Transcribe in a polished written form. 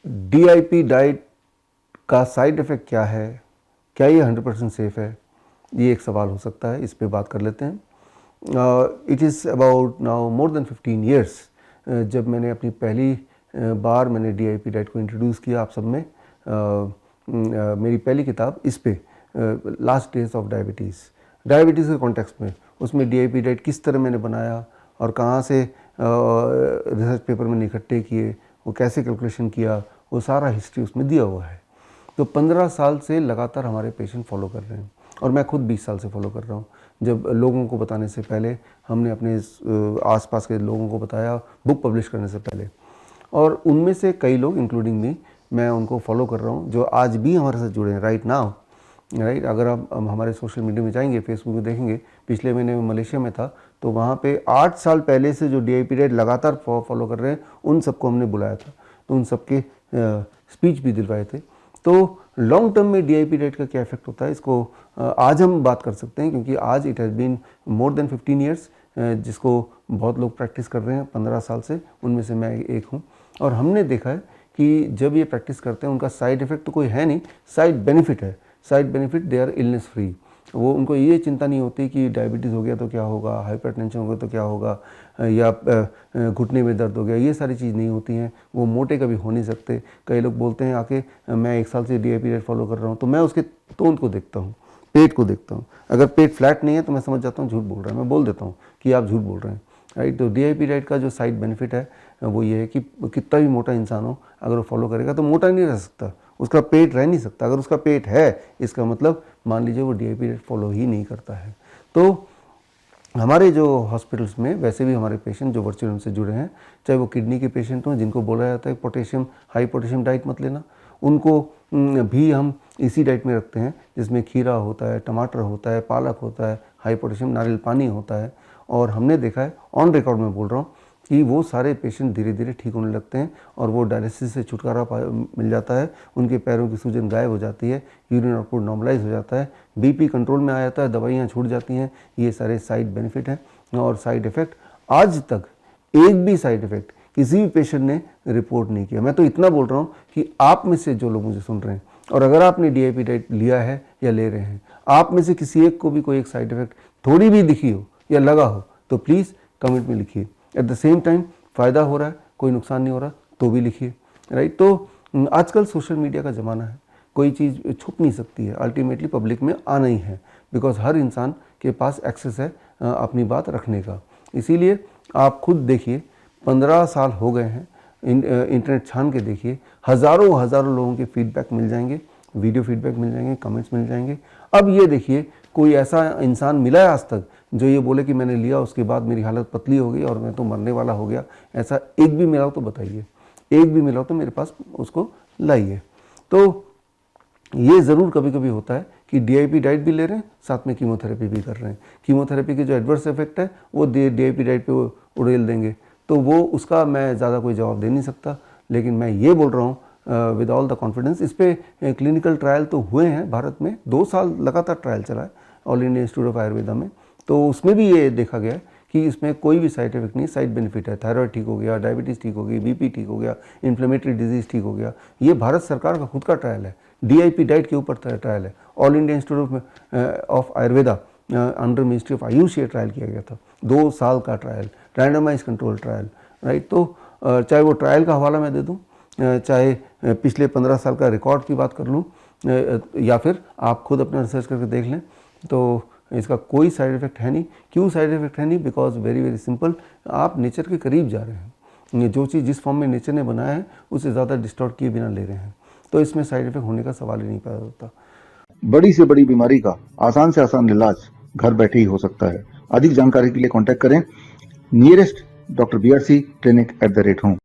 DIP diet का side effect क्या है, क्या ये 100% सेफ़ है, ये एक सवाल हो सकता है, इस पे बात कर लेते हैं। It is about now more than 15 years जब मैंने अपनी पहली बार मैंने DIP डाइट को इंट्रोड्यूस किया आप सब में। मेरी पहली किताब इस पे लास्ट डेज ऑफ डायबिटीज़ के कॉन्टेक्स्ट में, उसमें DIP डाइट किस तरह मैंने बनाया और कहाँ से रिसर्च पेपर मैंने इकट्ठे किए, वो कैसे कैलकुलेशन किया, वो सारा हिस्ट्री उसमें दिया हुआ है। तो 15 साल से लगातार हमारे पेशेंट फॉलो कर रहे हैं और मैं खुद 20 साल से फॉलो कर रहा हूँ। जब लोगों को बताने से पहले हमने अपने आसपास के लोगों को बताया, बुक पब्लिश करने से पहले, और उनमें से कई लोग इंक्लूडिंग मी, मैं उनको फॉलो कर रहा हूँ जो आज भी हमारे साथ जुड़े हैं राइट नाउ। राइट, अगर आप हमारे सोशल मीडिया में जाएंगे, फेसबुक में देखेंगे, पिछले महीने में मलेशिया में था तो वहाँ पे 8 साल पहले से जो DIP डाइट लगातार फॉलो कर रहे हैं उन सबको हमने बुलाया था, तो उन सबके स्पीच भी दिलवाए थे। तो लॉन्ग टर्म में DIP डाइट का क्या इफेक्ट होता है, इसको आज हम बात कर सकते हैं, क्योंकि आज it has been more than 15 years जिसको बहुत लोग प्रैक्टिस कर रहे हैं 15 साल से, उनमें से मैं एक हूँ। और हमने देखा है कि जब ये प्रैक्टिस करते हैं उनका साइड इफ़ेक्ट तो कोई है नहीं, साइड बेनिफिट है। Side benefit, they are illness free. वो उनको ये चिंता नहीं होती कि डायबिटीज़ हो गया तो क्या होगा, हाइपरटेंशन हो गया तो क्या होगा, या घुटने में दर्द हो गया, ये सारी चीज़ नहीं होती हैं। वो मोटे कभी हो नहीं सकते। कई लोग बोलते हैं आके मैं 1 साल से DIP डाइट फॉलो कर रहा हूँ, तो मैं उसके तोंद को देखता हूँ, पेट को देखता हूँ। अगर पेट फ्लैट नहीं है तो मैं समझ जाता हूँ झूठ बोल रहा है, मैं बोल देता हूँ कि आप झूठ बोल रहे हैं। राइट, तो DIP डाइट का जो साइड बेनिफिट है वो ये है कि कितना भी मोटा इंसान हो, अगर वो फॉलो करेगा तो मोटा नहीं रह सकता, उसका पेट रह नहीं सकता। अगर उसका पेट है, इसका मतलब मान लीजिए वो DIP डाइट फॉलो ही नहीं करता है। तो हमारे जो हॉस्पिटल्स में वैसे भी हमारे पेशेंट जो वर्चुअल उनसे जुड़े हैं, चाहे वो किडनी के पेशेंट हों जिनको बोला जाता है पोटेशियम, हाई पोटेशियम डाइट मत लेना, उनको भी हम इसी डाइट में रखते हैं जिसमें खीरा होता है, टमाटर होता है, पालक होता है, हाई पोटेशियम नारियल पानी होता है। और हमने देखा है, ऑन रिकॉर्ड में बोल रहा हूँ, कि वो सारे पेशेंट धीरे धीरे ठीक होने लगते हैं और वो डायलिसिस से छुटकारा मिल जाता है, उनके पैरों की सूजन गायब हो जाती है, यूरिन आउटपुट नॉर्मलाइज हो जाता है, BP कंट्रोल में आ जाता है, दवाइयाँ छूट जाती हैं। ये सारे साइड बेनिफिट हैं। और साइड इफ़ेक्ट आज तक एक भी साइड इफ़ेक्ट किसी भी पेशेंट ने रिपोर्ट नहीं किया। मैं तो इतना बोल रहा हूँ कि आप में से जो लोग मुझे सुन रहे हैं और अगर आपने DIP डाइट लिया है या ले रहे हैं, आप में से किसी एक को भी कोई एक साइड इफ़ेक्ट थोड़ी भी दिखी हो या लगा हो तो प्लीज़ कमेंट में लिखिए। एट द सेम टाइम फ़ायदा हो रहा है, कोई नुकसान नहीं हो रहा तो भी लिखिए। राइट, तो आजकल सोशल मीडिया का ज़माना है, कोई चीज़ छुप नहीं सकती है, अल्टीमेटली पब्लिक में आना ही है, बिकॉज हर इंसान के पास एक्सेस है अपनी बात रखने का। इसीलिए आप खुद देखिए, 15 साल हो गए हैं, इंटरनेट छान के देखिए, हज़ारों हज़ारों लोगों के फीडबैक मिल जाएंगे, वीडियो फीडबैक मिल जाएंगे, कमेंट्स मिल जाएंगे। अब ये देखिए, कोई ऐसा इंसान मिला है आज तक जो ये बोले कि मैंने लिया उसके बाद मेरी हालत पतली हो गई और मैं तो मरने वाला हो गया, ऐसा एक भी मिला हो तो बताइए, एक भी मिला हो तो मेरे पास उसको लाइए। तो ये ज़रूर कभी कभी होता है कि DIP डाइट भी ले रहे हैं, साथ में कीमोथेरेपी भी कर रहे हैं। कीमोथेरेपी के जो एडवर्स इफेक्ट है वो DIP डाइट पे उड़ेल देंगे, तो वो उसका मैं ज़्यादा कोई जवाब दे नहीं सकता। लेकिन मैं ये बोल रहा हूँ विद ऑल द कॉन्फिडेंस, इस पे क्लिनिकल ट्रायल तो हुए हैं भारत में, 2 साल लगातार ट्रायल चला है all India institute of Ayurveda में। तो उसमें भी ये देखा गया कि इसमें कोई भी साइड इफेक्ट नहीं, साइड बेनिफिट है। थायराइड ठीक हो गया, डायबिटीज़ ठीक हो गई, BP ठीक हो गया, इन्फ्लेमेटरी डिजीज़ ठीक हो गया। ये भारत सरकार का खुद का ट्रायल है, DIP डाइट के ऊपर ट्रायल है। All India institute of Ayurveda under ministry of Ayush ये ट्रायल किया गया था, 2 साल का trial, randomise control trial. Right, तो चाहे वो ट्रायल का हवाला मैं दे दूँ, चाहे पिछले 15 साल का रिकॉर्ड की बात कर लूँ, या फिर आप खुद अपना रिसर्च करके देख लें, तो इसका कोई साइड इफ़ेक्ट है नहीं। क्यों साइड इफ़ेक्ट है नहीं? बिकॉज वेरी वेरी सिंपल, आप नेचर के करीब जा रहे हैं। ये जो चीज़ जिस फॉर्म में नेचर ने बनाया है उससे ज़्यादा डिस्टॉर्ट किए बिना ले रहे हैं, तो इसमें साइड इफ़ेक्ट होने का सवाल ही नहीं पैदा होता। बड़ी से बड़ी बीमारी का आसान से आसान इलाज घर बैठे ही हो सकता है। अधिक जानकारी के लिए कांटेक्ट करें nearest Dr. BRC clinic @ home।